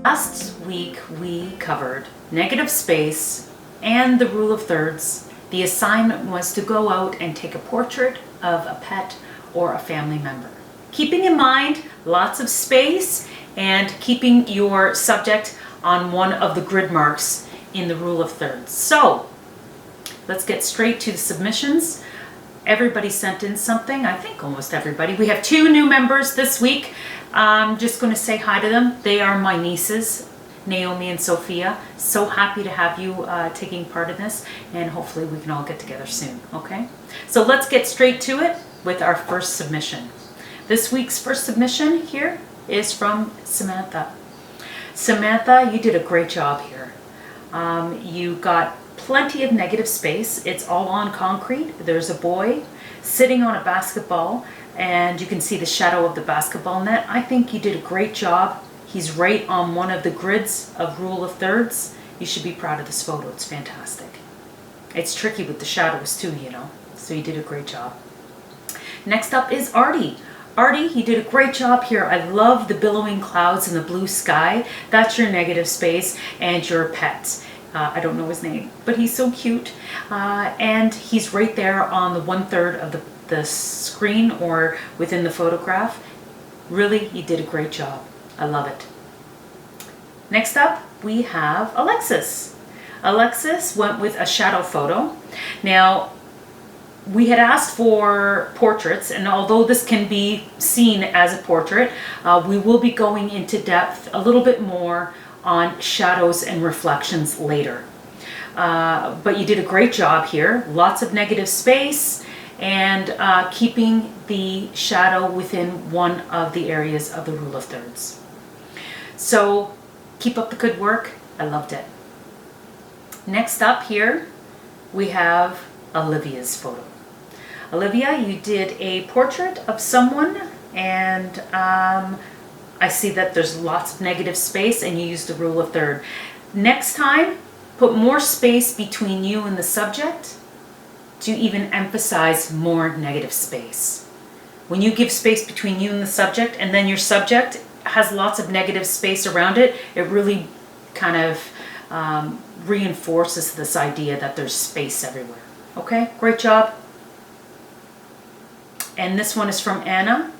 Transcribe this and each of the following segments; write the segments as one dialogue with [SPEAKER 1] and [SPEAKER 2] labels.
[SPEAKER 1] Last week we covered negative space and the rule of thirds. The assignment was to go out and take a portrait of a pet or a family member. Keeping in mind lots of space and keeping your subject on one of the grid marks in the rule of thirds. So let's get straight to the submissions. Everybody sent in something, I think almost everybody. We have 2 new members this week. I'm just going to say hi to them. They are my nieces, Naomi and Sophia. So happy to have you taking part in this, and hopefully we can all get together soon, okay? So let's get straight to it with our first submission. This week's first submission here is from Samantha. Samantha, you did a great job here. You got plenty of negative space. It's all on concrete. There's a boy sitting on a basketball, and you can see the shadow of the basketball net. I think you did a great job. He's right on one of the grids of rule of thirds. You should be proud of this photo. It's fantastic. It's tricky with the shadows too, you know, so you did a great job. Next up is Artie. Artie, you did a great job here. I love the billowing clouds and the blue sky. That's your negative space and your pet. I don't know his name, but he's so cute. And he's right there on the 1/3 of the screen or within the photograph. Really, you did a great job. I love it. Next up, we have Alexis. Alexis went with a shadow photo. Now, we had asked for portraits, and although this can be seen as a portrait, we will be going into depth a little bit more on shadows and reflections later. But you did a great job here. Lots of negative space and keeping the shadow within one of the areas of the rule of thirds. So keep up the good work. I loved it. Next up here, we have Olivia's photo. Olivia, you did a portrait of someone, and I see that there's lots of negative space and you used the rule of third. Next time, put more space between you and the subject to even emphasize more negative space. When you give space between you and the subject, and then your subject has lots of negative space around it, it really kind of reinforces this idea that there's space everywhere. Okay, great job. And this one is from Anna.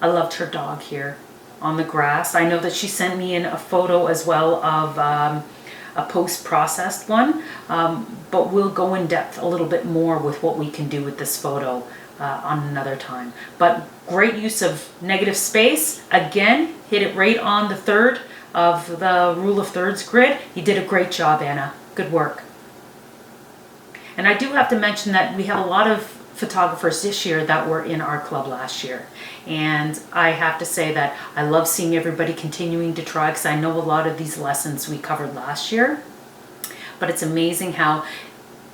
[SPEAKER 1] I loved her dog here on the grass. I know that she sent me in a photo as well of a post-processed one, but we'll go in depth a little bit more with what we can do with this photo on another time. But great use of negative space. Again, hit it right on the 1/3 of the rule of thirds grid. You did a great job, Anna. Good work. And I do have to mention that we have a lot of photographers this year that were in our club last year, and I have to say that I love seeing everybody continuing to try, because I know a lot of these lessons we covered last year, but it's amazing how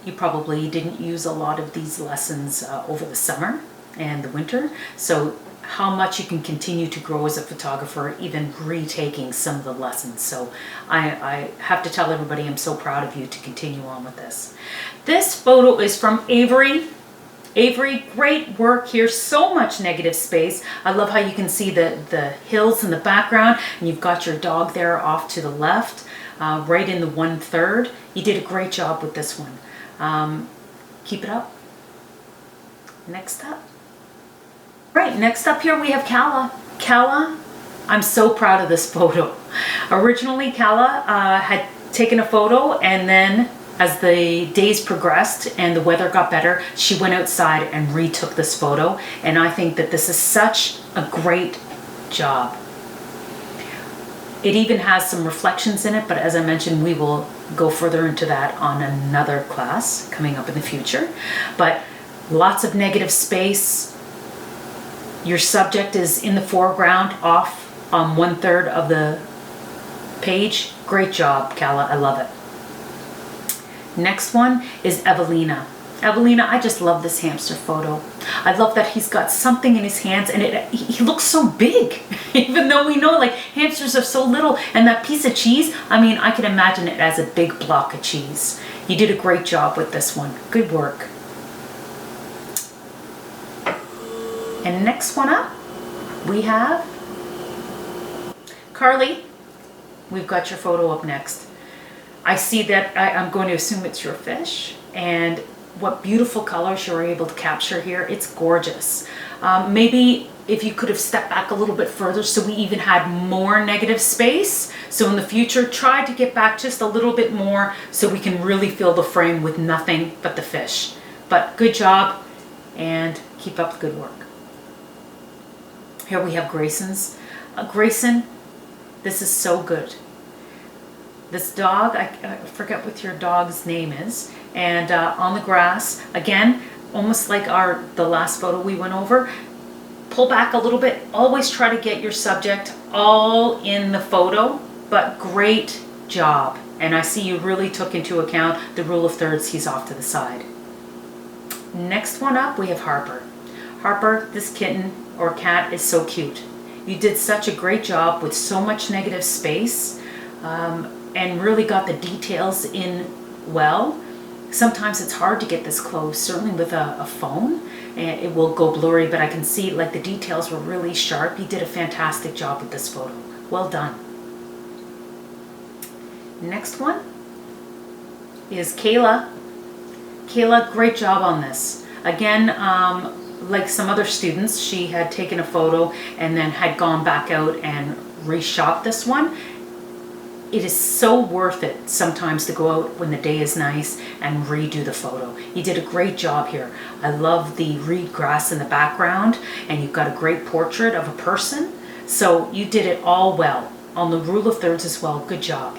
[SPEAKER 1] you probably didn't use a lot of these lessons over the summer and the winter, so how much you can continue to grow as a photographer even retaking some of the lessons. So I have to tell everybody I'm so proud of you to continue on with this. This photo is from Avery. Avery, great work here. So much negative space. I love how you can see the hills in the background, and you've got your dog there off to the left, right in the 1/3. You did a great job with this one. Keep it up. Next up. Right, next up here we have Kala. Kala, I'm so proud of this photo. Originally, Kala had taken a photo, and then as the days progressed and the weather got better, she went outside and retook this photo, and I think that this is such a great job. It even has some reflections in it, but as I mentioned, we will go further into that on another class coming up in the future. But lots of negative space. Your subject is in the foreground, off on 1/3 of the page. Great job, Kala. I love it. Next one is Evelina. Evelina, I just love this hamster photo. I love that he's got something in his hands, and he looks so big, even though we know like hamsters are so little. And that piece of cheese, I mean, I can imagine it as a big block of cheese. You did a great job with this one. Good work. And next one up, we have Carly. we've got your photo up next. I see that, I'm going to assume it's your fish, and what beautiful colors you're able to capture here. It's gorgeous. Maybe if you could have stepped back a little bit further so we even had more negative space. So in the future, try to get back just a little bit more so we can really fill the frame with nothing but the fish. But good job, and keep up the good work. Here we have Grayson's. Grayson, this is so good. This dog, I forget what your dog's name is, and on the grass, again, almost like the last photo we went over. Pull back a little bit. Always try to get your subject all in the photo, but great job. And I see you really took into account the rule of thirds. He's off to the side. Next one up, we have Harper. Harper, this kitten or cat is so cute. You did such a great job with so much negative space, and really got the details in well. Sometimes it's hard to get this close, certainly with a phone, and it will go blurry, but I can see like the details were really sharp. You did a fantastic job with this photo. Well done. Next one is Kayla. Kayla, great job on this. Again, like some other students, she had taken a photo and then had gone back out and reshot this one. It is so worth it sometimes to go out when the day is nice and redo the photo. You did a great job here. I love the reed grass in the background, and you've got a great portrait of a person. So you did it all well. On the rule of thirds as well. Good job.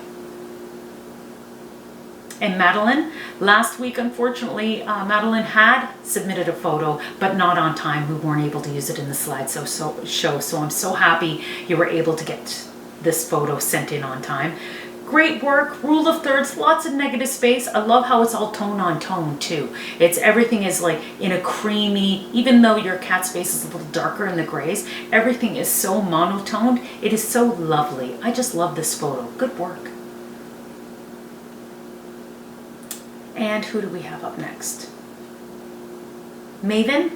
[SPEAKER 1] And Madeline, last week, unfortunately, Madeline had submitted a photo, but not on time. We weren't able to use it in the slideshow, so I'm so happy you were able to get this photo sent in on time. Great work. Rule of thirds, lots of negative space. I love how it's all tone on tone too. Everything is like in a creamy, even though your cat's face is a little darker in the grays, everything is so monotoned. It is so lovely. I just love this photo. Good work. And who do we have up next? Maven.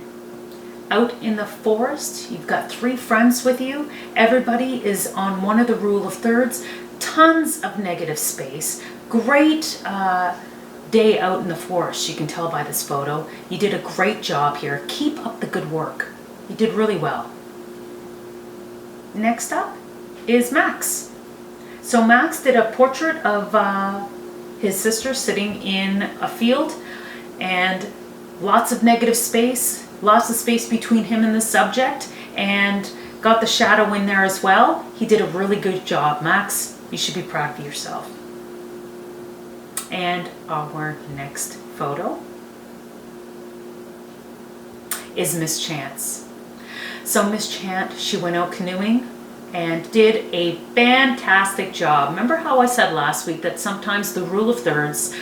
[SPEAKER 1] Out in the forest, you've got 3 friends with you. Everybody is on one of the rule of thirds. Tons of negative space. Great day out in the forest, you can tell by this photo. You did a great job here. Keep up the good work. You did really well. Next up is Max. So Max did a portrait of his sister sitting in a field, and lots of negative space. Lots of space between him and the subject, and got the shadow in there as well. He did a really good job. Max, you should be proud of yourself. And our next photo is Miss Chance. So Miss Chance, she went out canoeing and did a fantastic job. Remember how I said last week that sometimes the rule of thirds,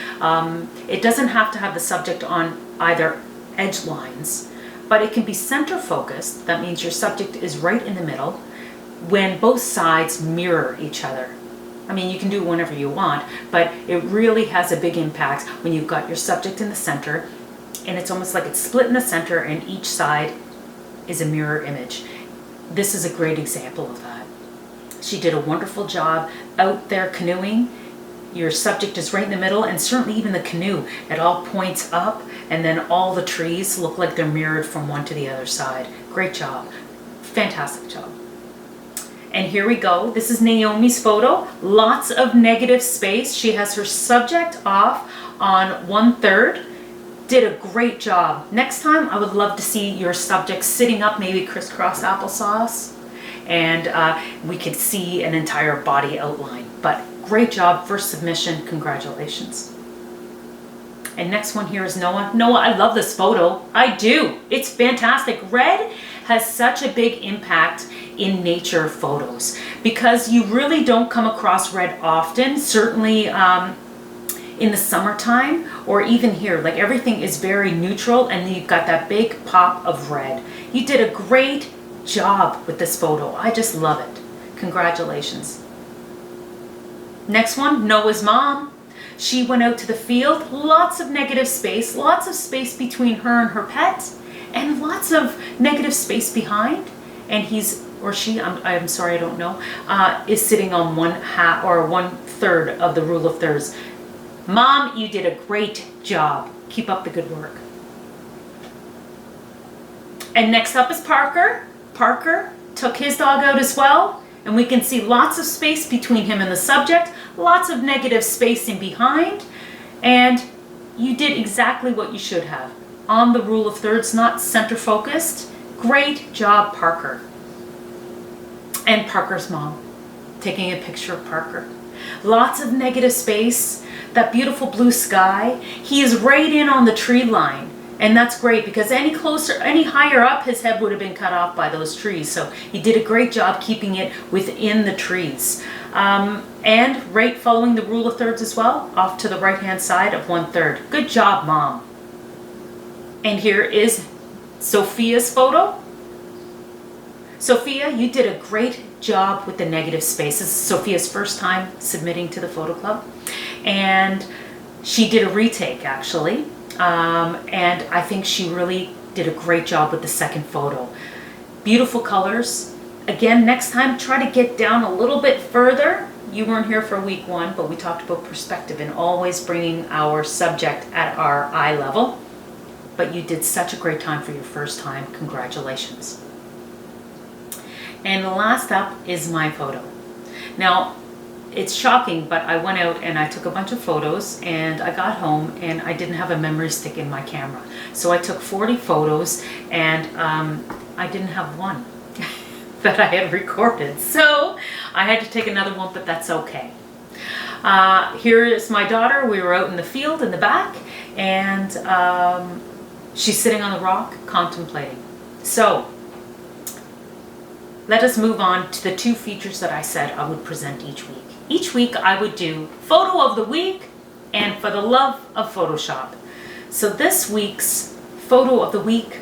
[SPEAKER 1] it doesn't have to have the subject on either edge lines, but it can be center focused. That means your subject is right in the middle when both sides mirror each other. I mean, you can do it whenever you want, but it really has a big impact when you've got your subject in the center, and it's almost like it's split in the center and each side is a mirror image. This is a great example of that. She did a wonderful job out there canoeing. Your subject is right in the middle, and certainly even the canoe, it all points up, and then all the trees look like they're mirrored from one to the other side. Great job. Fantastic job. And here we go. This is Naomi's photo. Lots of negative space. She has her subject off on 1/3. Did a great job. Next time, I would love to see your subject sitting up, maybe crisscross applesauce, and we could see an entire body outline. But great job, first submission, congratulations. And next one here is Noah. Noah, I love this photo. I do. It's fantastic. Red has such a big impact in nature photos because you really don't come across red often, certainly in the summertime or even here. Like everything is very neutral, and you've got that big pop of red. You did a great job with this photo. I just love it. Congratulations. Next one, Noah's mom. She went out to the field, lots of negative space, lots of space between her and her pet, and lots of negative space behind. And he's or she, I'm sorry, I don't know, is sitting on 1/2 or 1/3 of the rule of thirds. Mom, you did a great job. Keep up the good work. And next up is Parker. Parker took his dog out as well, and we can see lots of space between him and the subject, lots of negative spacing behind, and you did exactly what you should have. On the rule of thirds, not center focused. Great job, Parker. And Parker's mom, taking a picture of Parker. Lots of negative space, that beautiful blue sky. He is right in on the tree line. And that's great because any closer, any higher up, his head would have been cut off by those trees. So he did a great job keeping it within the trees. And right following the rule of thirds as well, off to the right-hand side of 1/3. Good job, Mom. And here is Sophia's photo. Sophia, you did a great job with the negative space. This is Sophia's first time submitting to the photo club. And she did a retake, actually. And I think she really did a great job with the second photo. Beautiful colors. Again, next time, try to get down a little bit further. You weren't here for week 1, but we talked about perspective and always bringing our subject at our eye level. But you did such a great time for your first time. Congratulations. And the last up is my photo. Now, it's shocking, but I went out and I took a bunch of photos and I got home and I didn't have a memory stick in my camera. So I took 40 photos and I didn't have one that I had recorded. So I had to take another one, but that's okay. Here is my daughter. We were out in the field in the back and she's sitting on the rock contemplating. So let us move on to the 2 features that I said I would present each week. Each week I would do photo of the week and for the love of Photoshop. So this week's photo of the week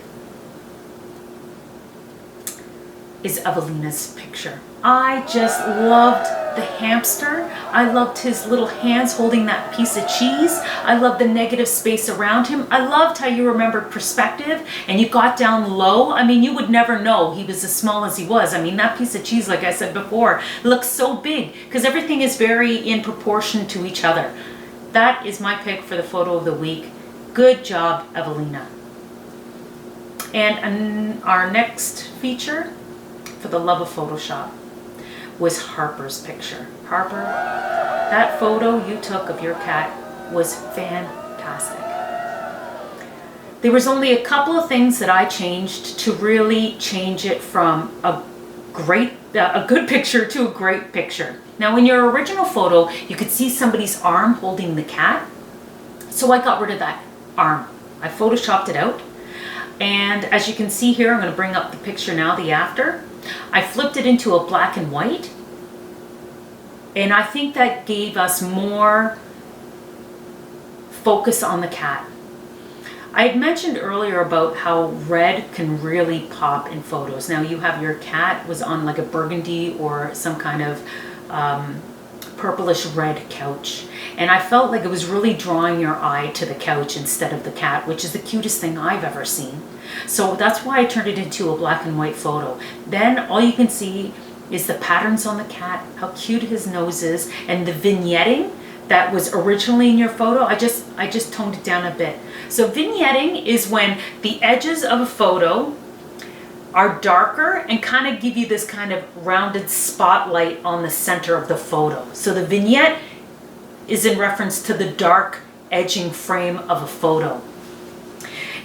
[SPEAKER 1] is Evelina's picture. I just loved the hamster. I loved his little hands holding that piece of cheese. I loved the negative space around him. I loved how you remembered perspective and you got down low. I mean, you would never know he was as small as he was. I mean, that piece of cheese, like I said before, looks so big because everything is very in proportion to each other. That is my pick for the photo of the week. Good job, Evelina. And our next feature, for the love of Photoshop, was Harper's picture. Harper, that photo you took of your cat was fantastic. There was only a couple of things that I changed to really change it from a good picture to a great picture. Now in your original photo, you could see somebody's arm holding the cat. So I got rid of that arm. I photoshopped it out. And as you can see here, I'm going to bring up the picture now, the after. I flipped it into a black and white, and I think that gave us more focus on the cat. I had mentioned earlier about how red can really pop in photos. Now you have your cat was on like a burgundy or some kind of purplish red couch, and I felt like it was really drawing your eye to the couch instead of the cat, which is the cutest thing I've ever seen. So that's why I turned it into a black and white photo. Then all you can see is the patterns on the cat, how cute his nose is, and the vignetting that was originally in your photo. I just toned it down a bit. So vignetting is when the edges of a photo are darker and kind of give you this kind of rounded spotlight on the center of the photo. So the vignette is in reference to the dark edging frame of a photo.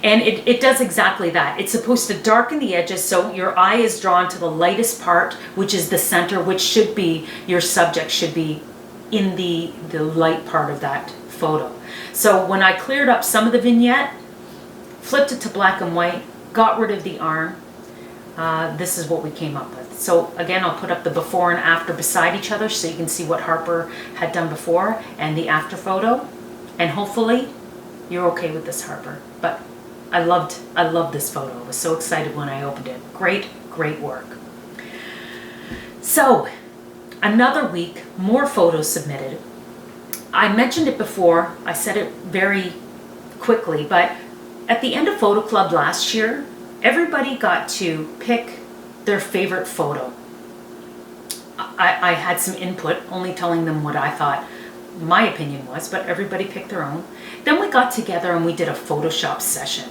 [SPEAKER 1] And it does exactly that. It's supposed to darken the edges so your eye is drawn to the lightest part, which is the center, which should be, your subject should be in the light part of that photo. So when I cleared up some of the vignette, flipped it to black and white, got rid of the arm, this is what we came up with. So again, I'll put up the before and after beside each other so you can see what Harper had done before and the after photo. And hopefully you're okay with this, Harper. But I loved this photo. I was so excited when I opened it. Great, great work. So another week, more photos submitted. I mentioned it before, I said it very quickly, but at the end of Photo Club last year, everybody got to pick their favorite photo. I had some input, only telling them what I thought my opinion was, but everybody picked their own. Then we got together and we did a Photoshop session.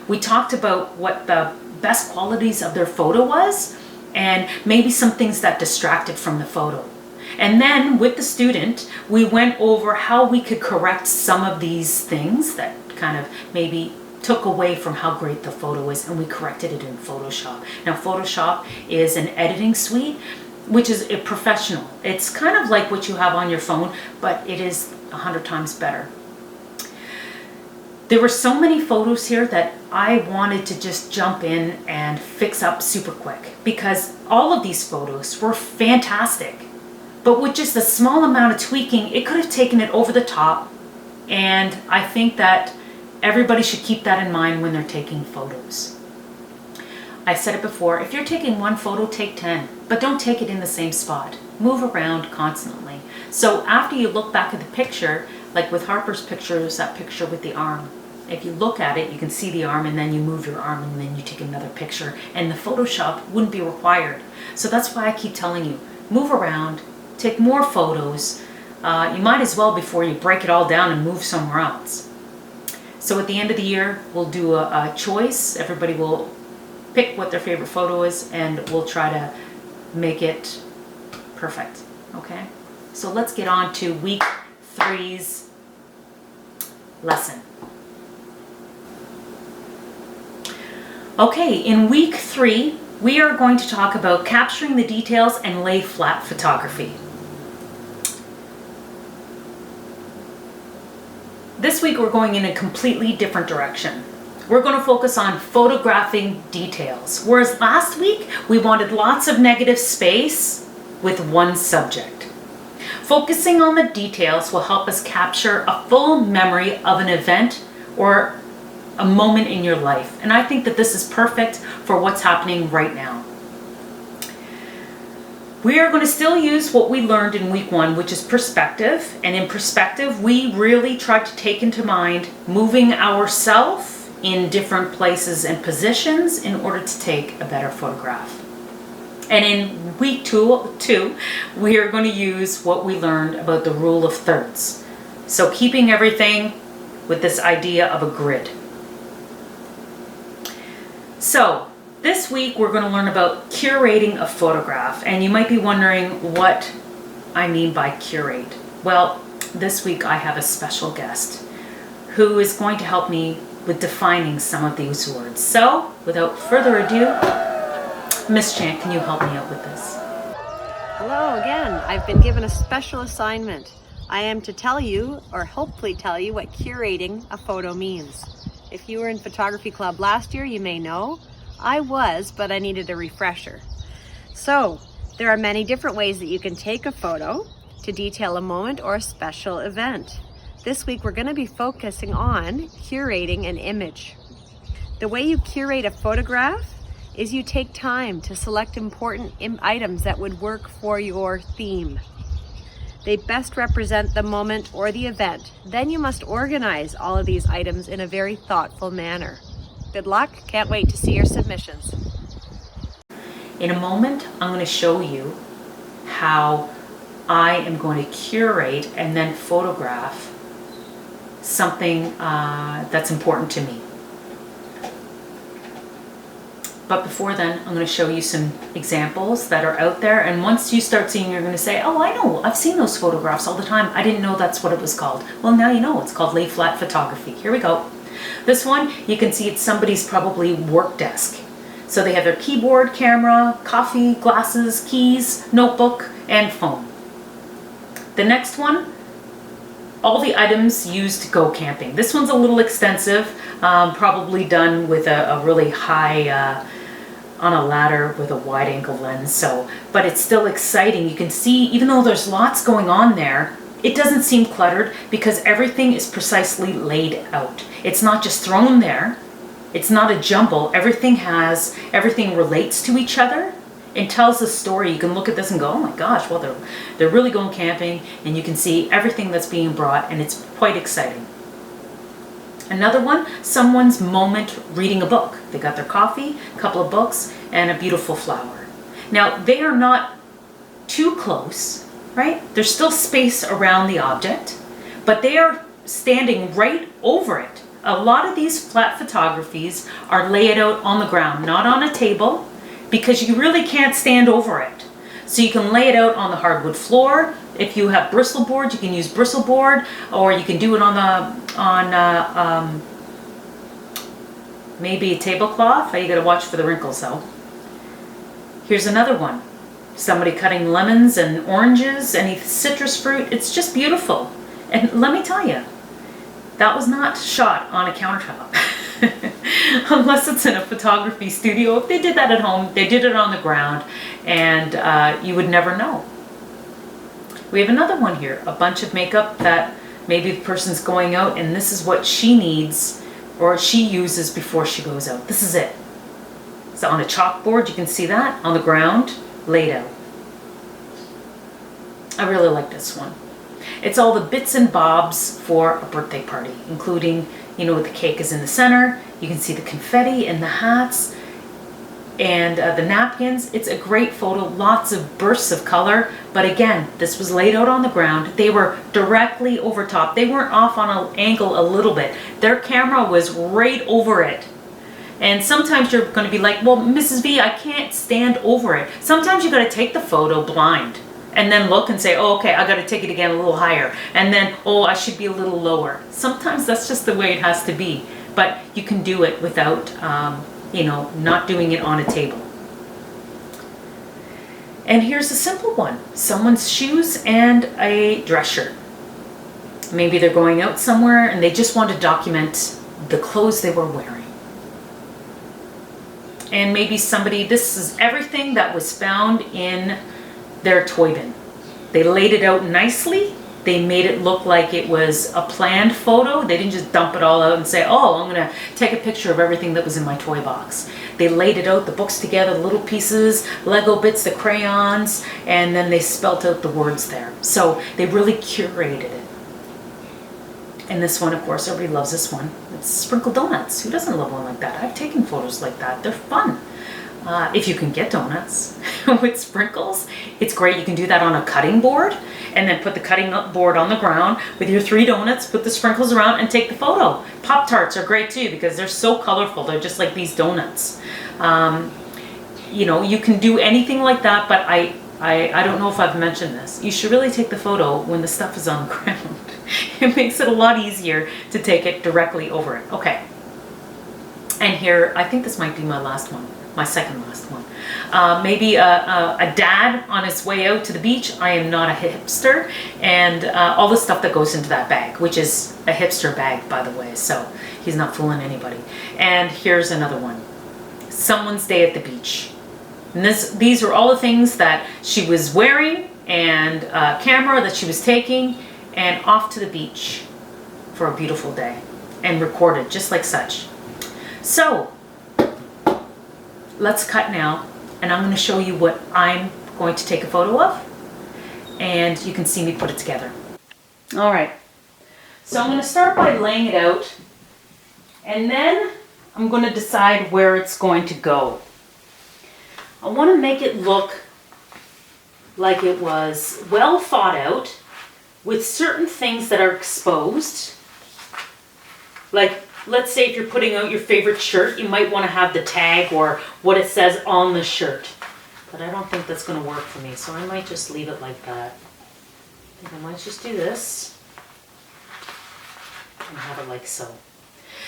[SPEAKER 1] We talked about what the best qualities of their photo was and maybe some things that distracted from the photo. And then with the student, we went over how we could correct some of these things that kind of maybe took away from how great the photo is, and we corrected it in Photoshop. Now, Photoshop is an editing suite, which is a professional. It's kind of like what you have on your phone, but it is 100 times better. There were so many photos here that I wanted to just jump in and fix up super quick, because all of these photos were fantastic. But with just a small amount of tweaking, it could have taken it over the top. And I think that everybody should keep that in mind when they're taking photos. I said it before, if you're taking one photo, take 10, but don't take it in the same spot. Move around constantly. So after you look back at the picture, like with Harper's picture, there's that picture with the arm. If you look at it, you can see the arm, and then you move your arm, and then you take another picture, and the Photoshop wouldn't be required. So that's why I keep telling you, move around, take more photos. You might as well before you break it all down and move somewhere else. So at the end of the year, we'll do a choice. Everybody will pick what their favorite photo is, and we'll try to make it perfect, okay? So let's get on to week 3's lesson. Okay, in week 3, we are going to talk about capturing the details and lay flat photography. This week we're going in a completely different direction. We're going to focus on photographing details, whereas last week we wanted lots of negative space with one subject. Focusing on the details will help us capture a full memory of an event or a moment in your life, and I think that this is perfect for what's happening right now. We are going to still use what we learned in week 1, which is perspective, and in perspective we really tried to take into mind moving ourselves in different places and positions in order to take a better photograph. And in week 2, we are going to use what we learned about the rule of thirds. So keeping everything with this idea of a grid. So this week we're going to learn about curating a photograph, and you might be wondering what I mean by curate. Well, this week I have a special guest who is going to help me with defining some of these words. So without further ado, Miss Chan, can you help me out with this?
[SPEAKER 2] Hello again. I've been given a special assignment. I am to tell you, or hopefully tell you, what curating a photo means. If you were in photography club last year, you may know. I was, but I needed a refresher. So, there are many different ways that you can take a photo to detail a moment or a special event. This week we're going to be focusing on curating an image. The way you curate a photograph is you take time to select important items that would work for your theme. They best represent the moment or the event. Then you must organize all of these items in a very thoughtful manner. Good luck. Can't wait to see your submissions.
[SPEAKER 1] In a moment, I'm going to show you how I am going to curate and then photograph something that's important to me. But before then, I'm going to show you some examples that are out there. And once you start seeing, you're going to say, oh, I know, I've seen those photographs all the time. I didn't know that's what it was called. Well, now you know, it's called lay flat photography. Here we go. This one, you can see it's somebody's probably work desk. So they have their keyboard, camera, coffee, glasses, keys, notebook, and phone. The next one, all the items used to go camping. This one's a little extensive, probably done with a really high, on a ladder with a wide angle lens. But it's still exciting. You can see, even though there's lots going on there, it doesn't seem cluttered because everything is precisely laid out. It's not just thrown there. It's not a jumble. Everything relates to each other and tells a story. You can look at this and go, oh my gosh, well, they're really going camping, and you can see everything that's being brought, and it's quite exciting. Another one, someone's moment reading a book. They got their coffee, a couple of books, and a beautiful flower. Now, they are not too close, right? There's still space around the object, but they are standing right over it. A lot of these flat photographies are laid out on the ground, not on a table, because you really can't stand over it. So you can lay it out on the hardwood floor. If you have bristle board, you can use bristle board, or you can do it on maybe a tablecloth. You got to watch for the wrinkles though. Here's another one. Somebody cutting lemons and oranges, any citrus fruit. It's just beautiful. And let me tell you, that was not shot on a countertop. Unless it's in a photography studio. If they did that at home, they did it on the ground, and you would never know. We have another one here, a bunch of makeup that maybe the person's going out and this is what she needs or she uses before she goes out. This is it. It's on a chalkboard, you can see that, on the ground, laid out. I really like this one. It's all the bits and bobs for a birthday party, including, you know, the cake is in the center. You can see the confetti and the hats and the napkins. It's a great photo, lots of bursts of color. But again, this was laid out on the ground. They were directly over top. They weren't off on an angle a little bit. Their camera was right over it. And sometimes you're going to be like, well, Mrs. V, I can't stand over it. Sometimes you got to take the photo blind and then look and say, oh, okay, I got to take it again a little higher. And then, oh, I should be a little lower. Sometimes that's just the way it has to be. But you can do it without, you know, not doing it on a table. And here's a simple one. Someone's shoes and a dress shirt. Maybe they're going out somewhere and they just want to document the clothes they were wearing. And maybe somebody, this is everything that was found in their toy bin. They laid it out nicely. They made it look like it was a planned photo. They didn't just dump it all out and say, oh, I'm gonna take a picture of everything that was in my toy box. They laid it out, the books together, little pieces, Lego bits, the crayons, and then they spelt out the words there. So they really curated it. And this one, of course, everybody loves this one. It's sprinkled donuts. Who doesn't love one like that? I've taken photos like that. They're fun. If you can get donuts with sprinkles, it's great. You can do that on a cutting board and then put the cutting board on the ground with your 3 donuts, put the sprinkles around and take the photo. Pop-Tarts are great too because they're so colorful. They're just like these donuts. You know, you can do anything like that, but I don't know if I've mentioned this. You should really take the photo when the stuff is on the ground. It makes it a lot easier to take it directly over it. Okay. And here, I think this might be my last one. My second last one. Maybe a dad on his way out to the beach. I am not a hipster. And all the stuff that goes into that bag, which is a hipster bag, by the way. So he's not fooling anybody. And here's another one. Someone's day at the beach. And these are all the things that she was wearing and a camera that she was taking and off to the beach for a beautiful day and recorded just like such. So let's cut now, and I'm going to show you what I'm going to take a photo of, and you can see me put it together. All right, so I'm going to start by laying it out, and then I'm going to decide where it's going to go. I want to make it look like it was well thought out with certain things that are exposed. Like, let's say if you're putting out your favorite shirt, you might want to have the tag or what it says on the shirt. But I don't think that's going to work for me, so I might just leave it like that. I think I might just do this and have it like so.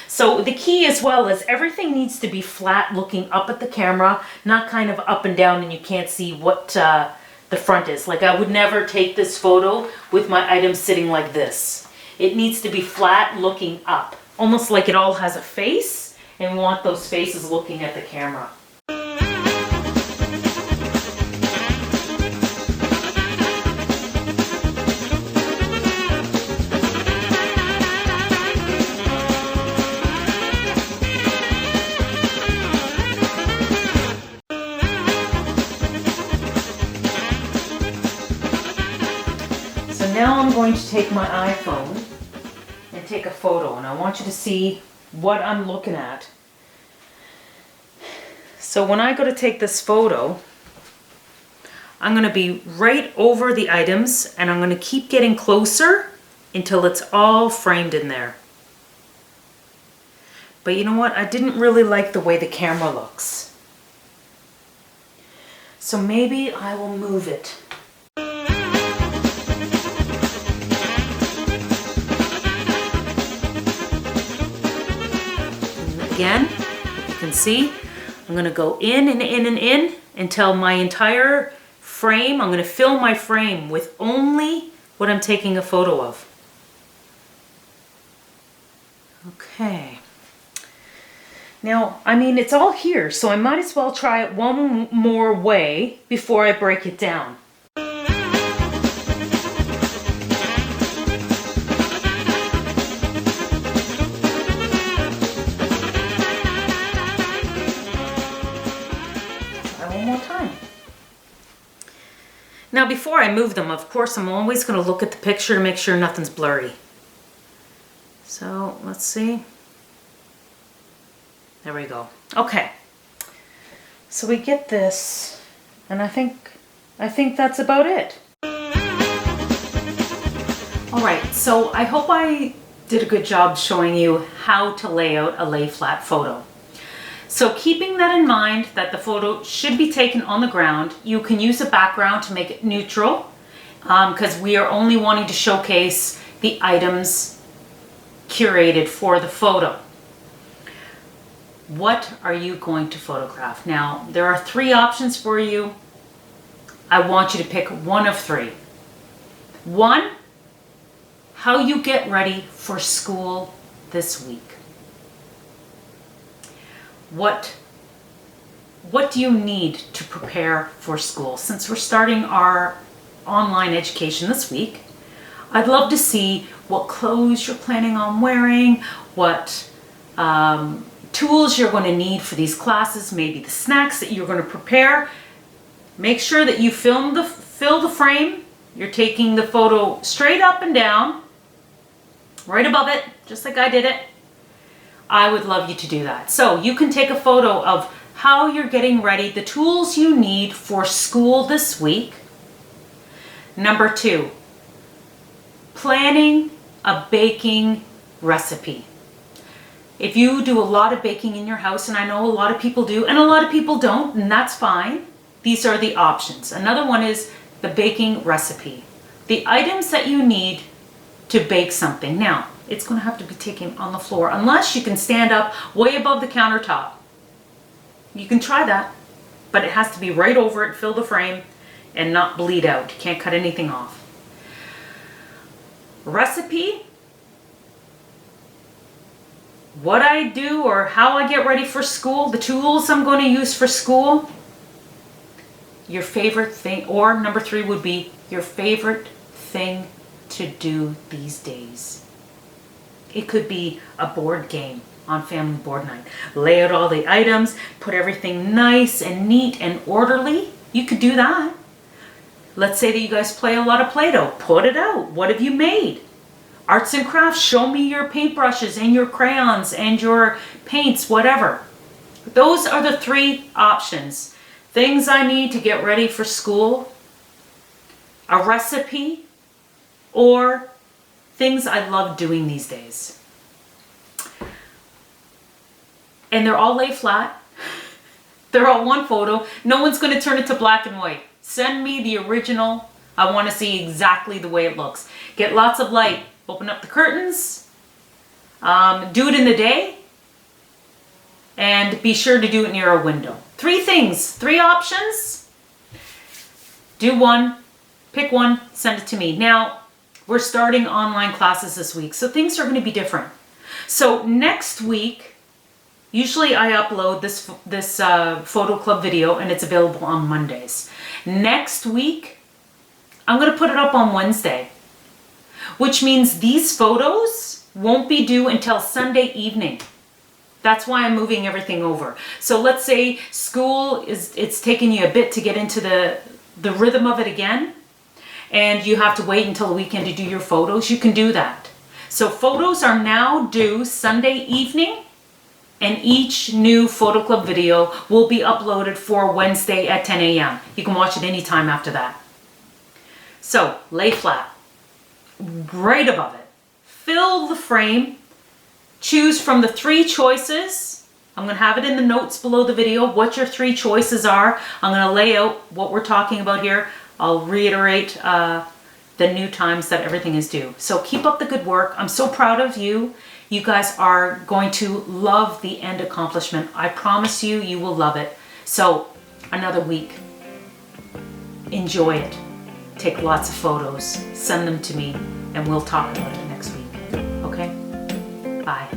[SPEAKER 1] So the key as well is everything needs to be flat, looking up at the camera, not kind of up and down and you can't see what the front is. Like, I would never take this photo with my items sitting like this. It needs to be flat, looking up. Almost like it all has a face, and we want those faces looking at the camera. So now I'm going to take my iPhone and and take a photo, and I want you to see what I'm looking at. So when I go to take this photo, I'm going to be right over the items, and I'm going to keep getting closer until it's all framed in there. But you know what? I didn't really like the way the camera looks. So maybe I will move it. Again, you can see, I'm going to go in and in and in until my entire frame, I'm going to fill my frame with only what I'm taking a photo of. Okay. Now, I mean, it's all here, so I might as well try it one more way before I break it down. Now before I move them, of course, I'm always going to look at the picture to make sure nothing's blurry. So let's see. There we go. Okay. So we get this, and I think that's about it. All right, so I hope I did a good job showing you how to lay out a lay flat photo. So keeping that in mind, that the photo should be taken on the ground, you can use a background to make it neutral, because we are only wanting to showcase the items curated for the photo. What are you going to photograph? Now, there are 3 options for you. I want you to pick one of 3. 1, how you get ready for school this week. What do you need to prepare for school? Since we're starting our online education this week, I'd love to see what clothes you're planning on wearing, what tools you're going to need for these classes, maybe the snacks that you're going to prepare. Make sure that you fill the frame. You're taking the photo straight up and down, right above it, just like I did it. I would love you to do that. So you can take a photo of how you're getting ready, the tools you need for school this week. Number 2, planning a baking recipe. If you do a lot of baking in your house, and I know a lot of people do, and a lot of people don't, and that's fine, these are the options. Another one is the baking recipe. The items that you need to bake something. Now, it's going to have to be taken on the floor, unless you can stand up way above the countertop. You can try that, but it has to be right over it, fill the frame, and not bleed out. You can't cut anything off. Recipe, what I do or how I get ready for school, the tools I'm going to use for school, your favorite thing, or number 3 would be your favorite thing to do these days. It could be a board game on family board night. Lay out all the items, put everything nice and neat and orderly. You could do that. Let's say that you guys play a lot of Play-Doh. Put it out. What have you made? Arts and crafts. Show me your paintbrushes and your crayons and your paints, whatever. Those are the 3 options. Things I need to get ready for school, a recipe, or things I love doing these days. And they're all lay flat. They're all one photo. No one's going to turn it to black and white. Send me the original. I want to see exactly the way it looks. Get lots of light. Open up the curtains. Do it in the day. And be sure to do it near a window. 3 things, 3 options. Do one, pick one, send it to me. Now, we're starting online classes this week, so things are going to be different. So next week, usually I upload this photo club video, and it's available on Mondays. Next week, I'm going to put it up on Wednesday, which means these photos won't be due until Sunday evening. That's why I'm moving everything over. So let's say school it's taking you a bit to get into the rhythm of it again, and you have to wait until the weekend to do your photos. You can do that. So photos are now due Sunday evening, and each new photo club video will be uploaded for Wednesday at 10 a.m. You can watch it anytime after that. So lay flat, right above it. Fill the frame. Choose from the 3 choices. I'm going to have it in the notes below the video what your 3 choices are. I'm going to lay out what we're talking about here. I'll reiterate the new times that everything is due. So keep up the good work. I'm so proud of you. You guys are going to love the end accomplishment. I promise you, you will love it. So another week. Enjoy it. Take lots of photos. Send them to me, and we'll talk about it next week. Okay? Bye.